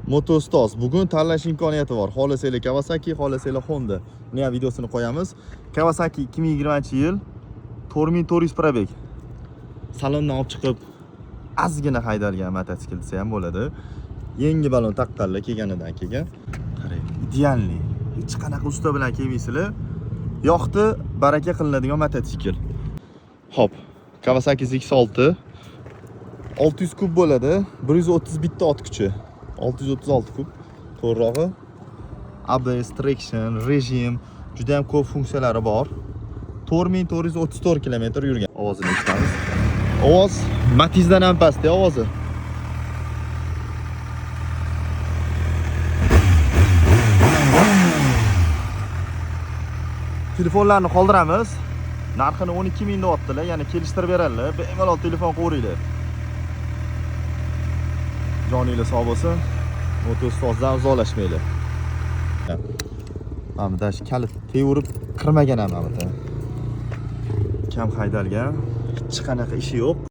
Moto Ustoz. Bugun tanlash imkoniyati bor. Xohlasanglar Kawasaki, xohlasanglar Honda. Buni ham videosini qo'yamiz. Kawasaki 2020-yil 4400 probeg. Salondan olib chiqib ozgina haydalgan mototsikl desa ham bo'ladi. Yangi balon taqqanlar kelganidan keyin. Qarang, idealniy. Hech qanaqa usta bilan kelmaysizlar. Yoqdi, baraka qilinadigan mototsikl. Hop, Kawasaki ZX6 600 kub bo'ladi, 130 bitta ot kuchi. 636 kub. To'g'rirog'i ABS, traction, rejim, juda ham ko'p funksiyalari bor. 4434 km yurgan. Ovozini eshitamiz. Ovoz Matizdan ham past, ovozi. Telefonlarni qoldiramiz. Narxini 12 ming deyaptilar, ya'ni kelishtirib beradilar. Bemalol telefon qo'yinglar. Joninglar sog' bo'lsin. Moto Ustozdan uzoqlashmanglar. Mana dash kalit tevorib kirmagan ham mana. Kam haydalgan, hech qanaqa ishi yo'q.